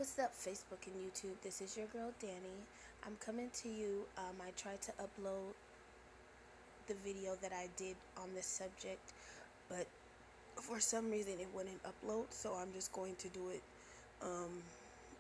What's up, Facebook and YouTube? This is your girl Danny. I'm coming to you. I tried to upload the video that I did on this subject, but for some reason it wouldn't upload, so I'm just going to do it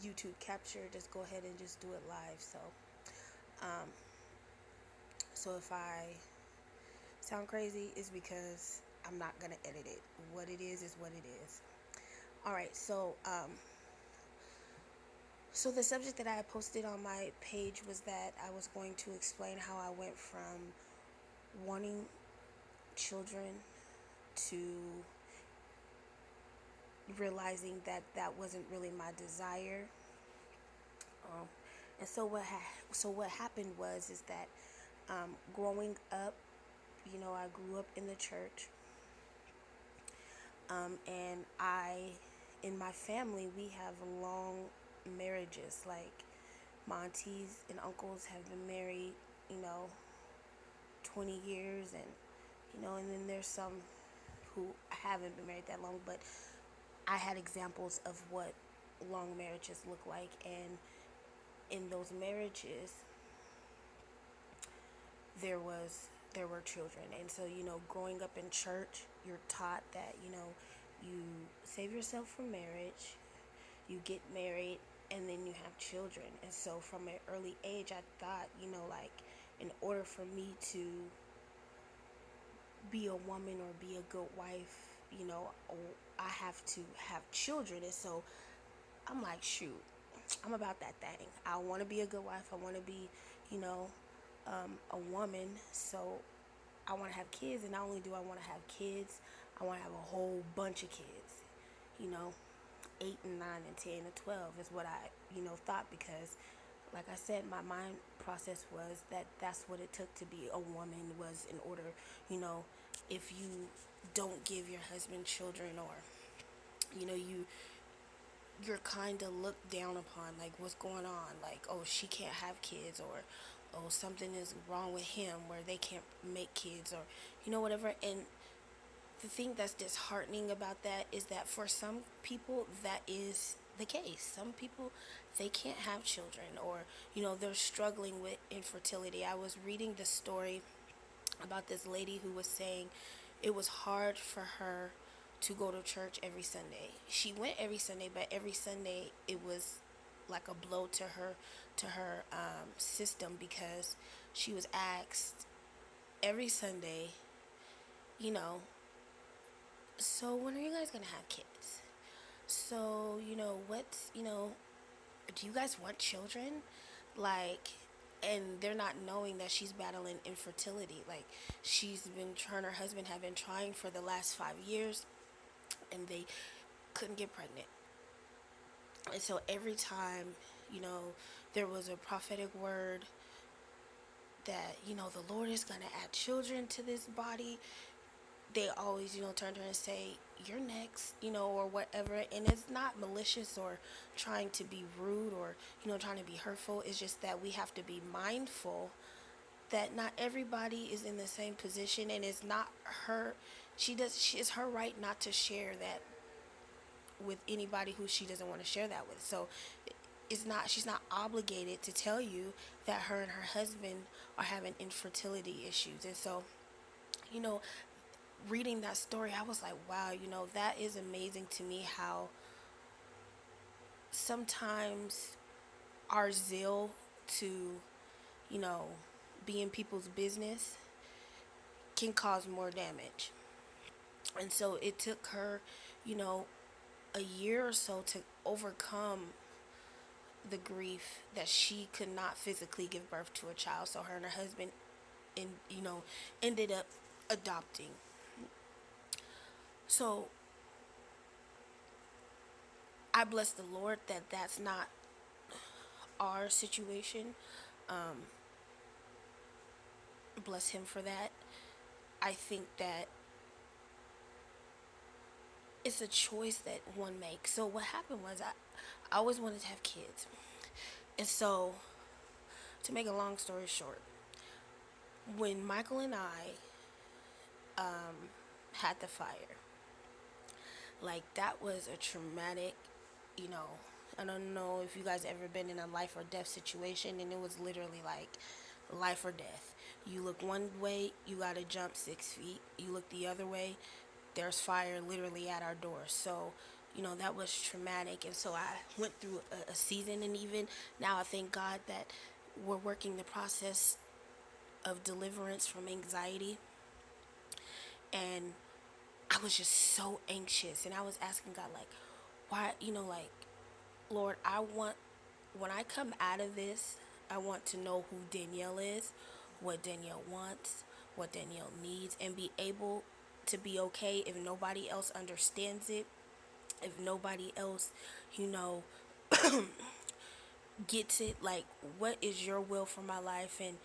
YouTube capture. Just go ahead and just do it live. Um, so if I sound crazy, is because I'm not gonna edit it. What it is what it is. All right, so the subject that I posted on my page was that I was going to explain how I went from wanting children to realizing that that wasn't really my desire. Um, and so what happened was is that growing up, I grew up in the church, and in my family, we have long marriages. Like my aunties and uncles have been married, you know, 20 years, and then there's some who haven't been married that long, but I had examples of what long marriages look like, and in those marriages there were children. And so, growing up in church, you're taught that, you save yourself for marriage, you get married, and then you have children. And so from an early age, I thought, like, in order for me to be a woman or be a good wife, I have to have children. And so I'm like, shoot, I'm about that thing. I want to be a good wife. I want to be, you know, a woman. So I want to have kids. And not only do I want to have kids, I want to have a whole bunch of kids. 8 and 9 and 10 and 12 is what I, thought, because like I said, my mind process was that that's what it took to be a woman, was in order, if you don't give your husband children, or, you're kind of looked down upon, like, what's going on, like, oh, she can't have kids, or oh, something is wrong with him where they can't make kids, or whatever. And the thing that's disheartening about that is that for some people that is the case. Some people, they can't have children, or they're struggling with infertility. I was reading the story about this lady who was saying it was hard for her to go to church every Sunday. She went every Sunday, but every Sunday it was like a blow to her system, because she was asked every Sunday, you know, so when are you guys gonna have kids? So, do you guys want children? Like, and they're not knowing that she's battling infertility. Like, her and her husband have been trying for the last 5 years, and they couldn't get pregnant. And so every time, there was a prophetic word that, the Lord is going to add children to this body, they always, turn to her and say, you're next, or whatever. And it's not malicious or trying to be rude, or, trying to be hurtful. It's just that we have to be mindful that not everybody is in the same position, and it's not her. It's her right not to share that with anybody who she doesn't want to share that with. So she's not obligated to tell you that her and her husband are having infertility issues. And so, you know, reading that story, I was like, wow, that is amazing to me, how sometimes our zeal to, you know, be in people's business can cause more damage. And so it took her, a year or so to overcome the grief that she could not physically give birth to a child. So her and her husband, ended up adopting. So I bless the Lord that that's not our situation. Bless him for that. I think that it's a choice that one makes. So what happened was, I always wanted to have kids. And so, to make a long story short, when Michael and I had the fire, like, that was a traumatic, you know, I don't know if you guys ever been in a life or death situation, and it was literally like life or death. You look one way, you gotta jump 6 feet. You look the other way, there's fire literally at our door. So, that was traumatic. And so I went through a season, and even now I thank God that we're working the process of deliverance from anxiety. And I was just so anxious, and I was asking God, like, why, like, Lord, when I come out of this, I want to know who Danielle is, what Danielle wants, what Danielle needs, and be able to be okay if nobody else understands it, if nobody else, you know, gets it. Like, what is your will for my life, and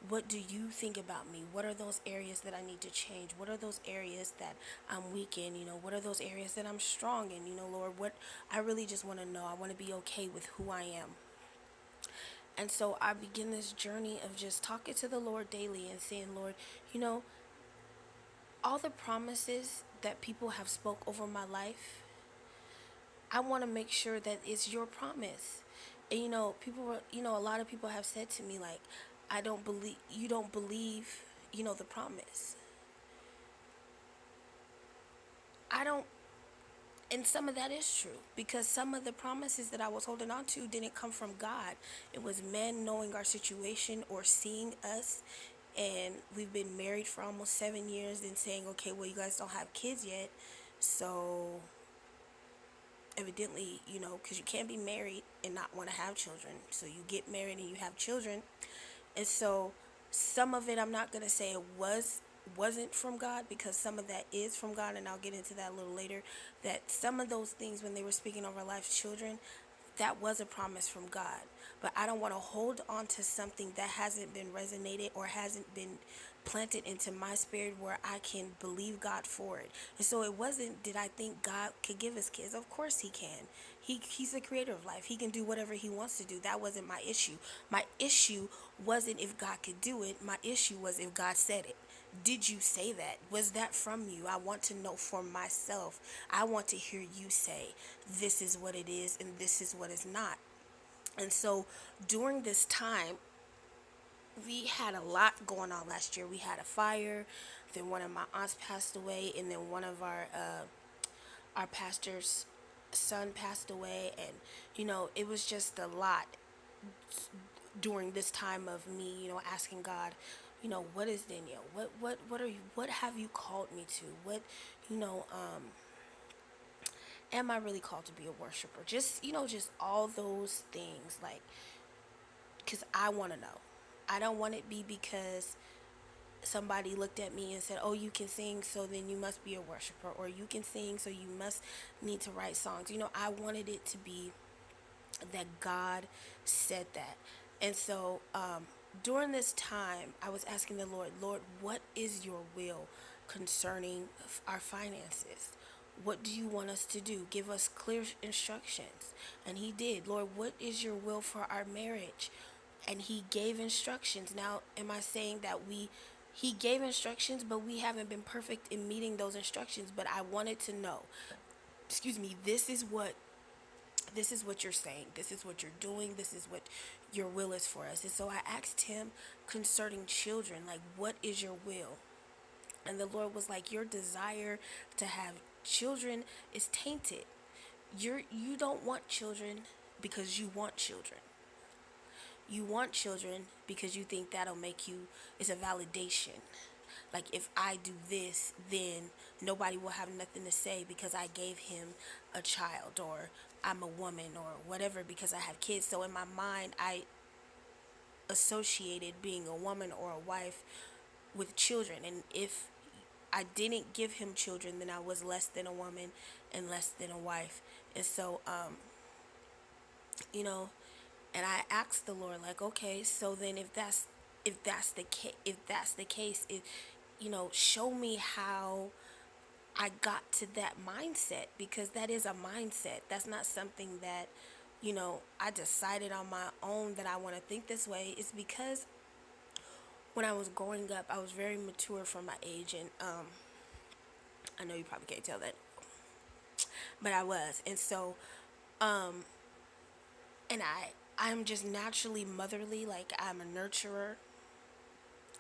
what do you think about me? What are those areas that I need to change? What are those areas that I'm weak in? What are those areas that I'm strong in? Lord, what I really just want to know. I want to be okay with who I am. And so I begin this journey of just talking to the Lord daily and saying, Lord, you know, all the promises that people have spoke over my life, I want to make sure that it's your promise. And people were, a lot of people have said to me, like, I don't believe, you don't believe, the promise. I don't, and some of that is true, because some of the promises that I was holding on to didn't come from God. It was men knowing our situation or seeing us, and we've been married for almost 7 years, and saying, okay, well, you guys don't have kids yet, so evidently, because you can't be married and not want to have children, so you get married and you have children. And so some of it, I'm not going to say it wasn't from God, because some of that is from God, and I'll get into that a little later, that some of those things, when they were speaking over life's children, that was a promise from God. But I don't want to hold on to something that hasn't been resonated or hasn't been planted into my spirit where I can believe God for it. And so it wasn't, did I think God could give us kids? Of course he can. He's the creator of life. He can do whatever he wants to do. That wasn't my issue. My issue wasn't if God could do it. My issue was if God said it. Did you say that? Was that from you? I want to know for myself. I want to hear you say, this is what it is and this is what is not. And so during this time, we had a lot going on last year. We had a fire, then one of my aunts passed away, and then one of our pastor's son passed away. And it was just a lot during this time of me, asking God, what is Danielle? What are you? What have you called me to? What, am I really called to be a worshiper? Just all those things, like, because I want to know. I don't want it be because somebody looked at me and said, oh, you can sing, so then you must be a worshiper, or you can sing, so you must need to write songs. I wanted it to be that God said that. And so during this time, I was asking the Lord, what is your will concerning our finances? What do you want us to do? Give us clear instructions. And he did. Lord, what is your will for our marriage? And he gave instructions. Now, am I saying that he gave instructions, but we haven't been perfect in meeting those instructions? But I wanted to know, this is what you're saying. This is what you're doing. This is what your will is for us. And so I asked him concerning children, like, what is your will? And the Lord was like, your desire to have children is tainted. You don't want children because you want children. You want children because you think that'll make you, it's a validation. Like, if I do this, then nobody will have nothing to say because I gave him a child, or I'm a woman, or whatever, because I have kids. So in my mind, I associated being a woman or a wife with children. And if I didn't give him children, then I was less than a woman and less than a wife. And so, and I asked the Lord, like, okay, so then if that's the case, show me how I got to that mindset, because that is a mindset. That's not something that, I decided on my own that I want to think this way. It's because when I was growing up, I was very mature for my age, and I know you probably can't tell that, but I was. And so And I'm just naturally motherly. Like, I'm a nurturer.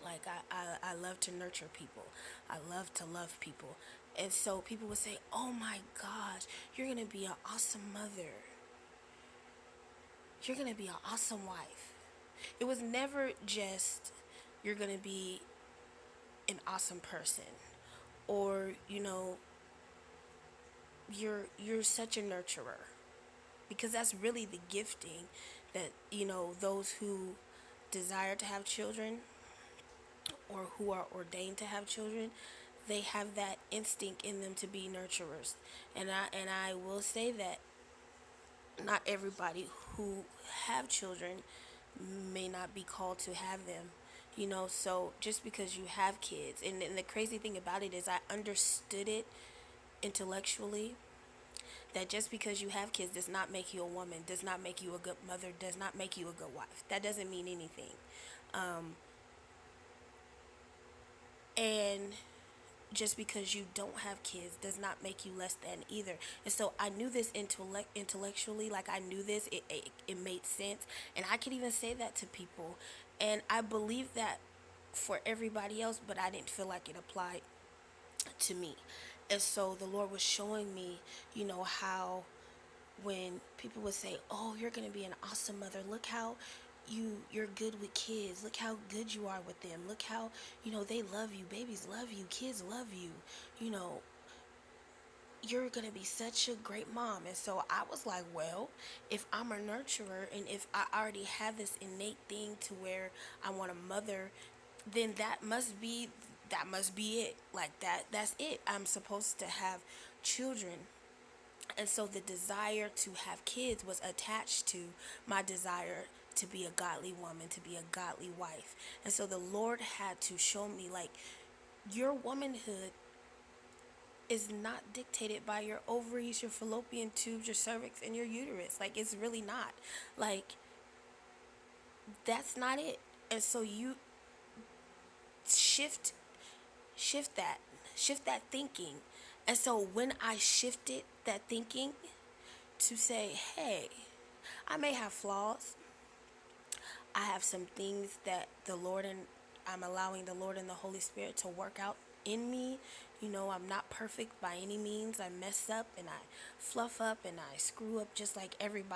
Like, I love to nurture people. I love to love people. And so people would say, oh my gosh, you're going to be an awesome mother. You're going to be an awesome wife. It was never just, you're going to be an awesome person. Or, you're such a nurturer. Because that's really the gifting that, those who desire to have children or who are ordained to have children, they have that instinct in them to be nurturers. And I will say that not everybody who have children may not be called to have them. So just because you have kids, and the crazy thing about it is I understood it intellectually, that just because you have kids does not make you a woman, does not make you a good mother, does not make you a good wife. That doesn't mean anything. And just because you don't have kids does not make you less than either. And so I knew this intellectually, like I knew this, it made sense. And I could even say that to people. And I believe that for everybody else, but I didn't feel like it applied to me. And so the Lord was showing me, how when people would say, "Oh, you're going to be an awesome mother. Look how you're good with kids. Look how good you are with them. Look how, they love you. Babies love you. Kids love you. You know, you're going to be such a great mom." And so I was like, well, if I'm a nurturer and if I already have this innate thing to where I want a mother, then that must be it. Like that's it. I'm supposed to have children. And so the desire to have kids was attached to my desire to be a godly woman, to be a godly wife. And so the Lord had to show me, like, your womanhood is not dictated by your ovaries, your fallopian tubes, your cervix, and your uterus. Like, it's really not. Like, that's not it. And so you shift shift that shift that thinking. And so when I shifted that thinking to say, hey, I may have flaws, I have some things that I'm allowing the Lord and the Holy Spirit to work out in me. I'm not perfect by any means. I mess up and I fluff up and I screw up just like everybody